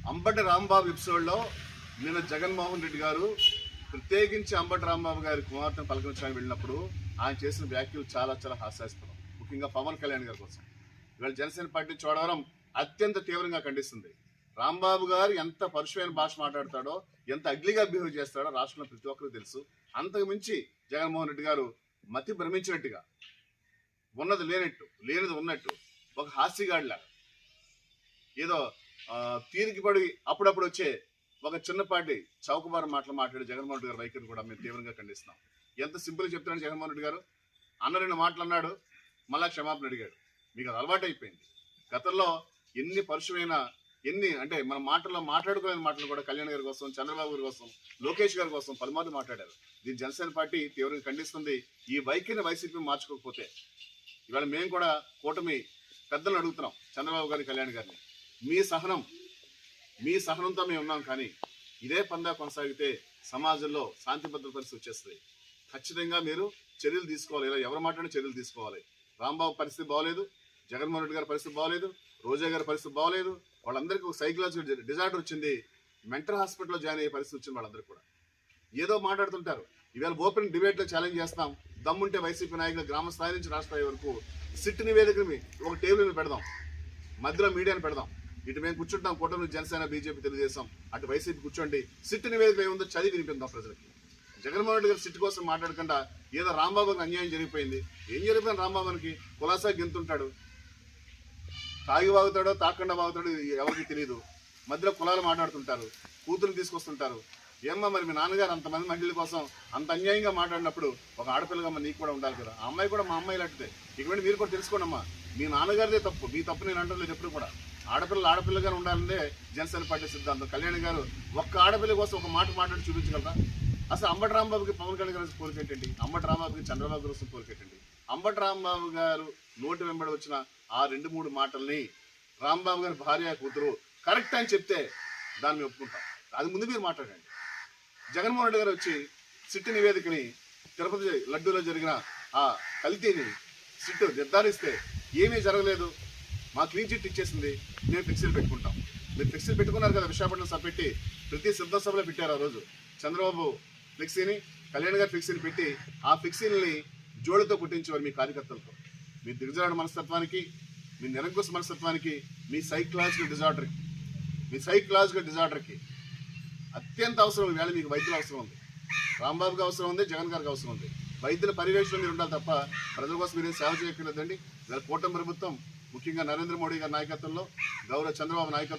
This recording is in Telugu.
అంబటి రాంబాబు ఎపిసోడ్లో నిన్న జగన్మోహన్ రెడ్డి గారు ప్రత్యేకించి అంబటి రాంబాబు గారి కుమార్తెను పలకరించడానికి వెళ్ళినప్పుడు ఆయన చేసిన వ్యాఖ్యలు చాలా చాలా హాస్యాస్పదం. ముఖ్యంగా పవన్ కళ్యాణ్ గారి కోసం ఇవాళ జనసేన పార్టీ చోడవరం అత్యంత తీవ్రంగా ఖండిస్తుంది. రాంబాబు గారు ఎంత పరుషమైన భాష మాట్లాడతాడో, ఎంత అగ్లీగా బిహేవ్ చేస్తాడో రాష్ట్రంలో ప్రతి ఒక్కరికి తెలుసు. అంతకు మించి జగన్మోహన్ రెడ్డి గారు మతి భ్రమించినట్టుగా, ఉన్నది లేనట్టు లేనిది ఉన్నట్టు ఒక హాస్యగాడిలాగా ఏదో తీరికి పడి అప్పుడప్పుడు వచ్చే ఒక చిన్నపాటి చౌకబారు మాటలు మాట్లాడి జగన్మోహన్ రెడ్డి గారి వైఖరిని కూడా మేము తీవ్రంగా ఖండిస్తున్నాం. ఎంత సింపుల్గా చెప్తున్నాడు జగన్మోహన్ రెడ్డి గారు. అన్న రెండు మాటలు అన్నాడు, మళ్ళా క్షమాపణ అడిగాడు. మీకు అది అలవాటు అయిపోయింది. గతంలో ఎన్ని పరుషమైన అంటే మన మాటల్లో మాట్లాడుకోలేని మాటలు కూడా కళ్యాణ్ గారి కోసం, చంద్రబాబు గారి కోసం, లోకేష్ గారి కోసం పలుమార్లు మాట్లాడారు. దీన్ని జనసేన పార్టీ తీవ్రంగా ఖండిస్తుంది. ఈ వైఖరిని వైసీపీ మార్చుకోకపోతే ఇవాళ మేము కూడా కూటమి పెద్దలను అడుగుతున్నాం, చంద్రబాబు గారి, కళ్యాణ్ గారిని, మీ సహనంతో మేము ఉన్నాం. కానీ ఇదే పందా కొనసాగితే సమాజంలో శాంతి భద్రత పరిస్థితి వచ్చేస్తుంది. ఖచ్చితంగా మీరు చర్యలు తీసుకోవాలి. ఇలా ఎవరు మాట్లాడినా చర్యలు తీసుకోవాలి. రాంబాబు పరిస్థితి బాగోలేదు, జగన్మోహన్ రెడ్డి గారి పరిస్థితి బాగోలేదు, రోజా గారి పరిస్థితి బాగోలేదు. వాళ్ళందరికీ ఒక సైకలాజికల్ డిజార్డర్ వచ్చింది. మెంటల్ హాస్పిటల్లో జాయిన్ అయ్యే పరిస్థితి వచ్చింది వాళ్ళందరికీ కూడా. ఏదో మాట్లాడుతుంటారు. ఇవాళ ఓపెన్ డిబేట్లో ఛాలెంజ్ చేస్తాం. దమ్ముంటే వైసీపీ నాయకులు గ్రామ స్థాయి నుంచి రాష్ట్ర స్థాయి వరకు సిట్ నివేదికని ఒక టేబుల్ మీద పెడదాం, మధ్యలో మీడియాని పెడదాం. ఇటు మేము కూర్చుంటాం, కూటమి జనసేన, బీజేపీ, తెలుగుదేశం, అటు వైసీపీ కూర్చోండి. సిట్ నివేదిక ఏముందో చదివి వినిపిద్దాం ప్రజలకి. జగన్మోహన్ రెడ్డి గారు సిట్ కోసం మాట్లాడకుండా ఏదో రాంబాబుకి అన్యాయం జరిగిపోయింది. ఏం జరిగిపోయింది? రాంబాబుకి కులాసా గెంతుంటాడు, తాగి వాగుతాడో తాకుండా వాగుతాడో ఎవరికి తెలియదు. మధ్యలో కులాలు మాట్లాడుతుంటారు, కూతురు తీసుకొస్తుంటారు. ఏమ్మా మరి మీ నాన్నగారు అంతమంది మహిళల కోసం అంత అన్యాయంగా మాట్లాడినప్పుడు ఒక ఆడపిల్లగా నీకు కూడా ఉండాలి కదా. ఆ అమ్మాయి కూడా మా అమ్మాయి లాంటిదే. ఇటువంటి మీరు కూడా తెలుసుకోండి అమ్మా. మీ నాన్నగారిదే తప్పు, మీ తప్పు నేను అంటలేదు ఎప్పుడు కూడా. ఆడపిల్లగానే ఉండాలంటే జనసేన పార్టీ సిద్ధాంతం. కళ్యాణ్ గారు ఒక్క ఆడపిల్ల కోసం ఒక మాట మాట్లాడి చూపించగలరా? అసలు అంబటి రాంబాబుకి పవన్ కళ్యాణ్ గారి పోలికెట్టండి, అంబటి రాంబాబుకి చంద్రబాబు గారి పోలికెట్టండి. అంబటి రాంబాబు గారు నోటి వెంబడి వచ్చిన ఆ 2-3 మాటల్ని రాంబాబు గారి భార్య, కూతురు కరెక్ట్ అని చెప్తే దాన్ని మేము ఒప్పుకుంటాం. అది ముందు మీరు మాట్లాడండి. జగన్మోహన్ రెడ్డి గారు వచ్చి సిట్ నివేదికని, తిరుపతి లడ్డూలో జరిగిన ఆ కల్తీని సిట్ నిర్ధారిస్తే ఏమీ జరగలేదు, మా క్లీన్ చిట్ ఇచ్చేసింది, మేము ఫ్లెక్సీలు పెట్టుకుంటాం. మీరు ఫ్లెక్సీలు పెట్టుకున్నారు కదా, విశాఖపట్నం సభ పెట్టి ప్రతి సిద్ధ సభలో పెట్టారు. ఆ రోజు చంద్రబాబు ఫ్లెక్సీని, కళ్యాణ్ గారి ఫ్లెక్సీని పెట్టి ఆ ఫ్లెక్సీలని జోడుతో కుట్టించేవారు మీ కార్యకర్తలతో. మీ దిగజారుడు మనస్తత్వానికి, మీ నిరంకుశ మనస్తత్వానికి, మీ సైకలాజికల్ డిజార్డర్కి అత్యంత అవసరం. వేళ మీకు వైద్యుల అవసరం ఉంది, రాంబాబుకి అవసరం ఉంది, జగన్ గారికి అవసరం ఉంది. వైద్యుల పర్యవేక్షణ మీరు ఉండాలి తప్ప ప్రజల కోసం మీరేం సేవ చేయక్కర్లేదండి. కూటమి ప్రభుత్వం, ముఖ్యంగా నరేంద్ర మోడీ గారి నాయకత్వంలో, గౌరవ చంద్రబాబు నాయకత్వం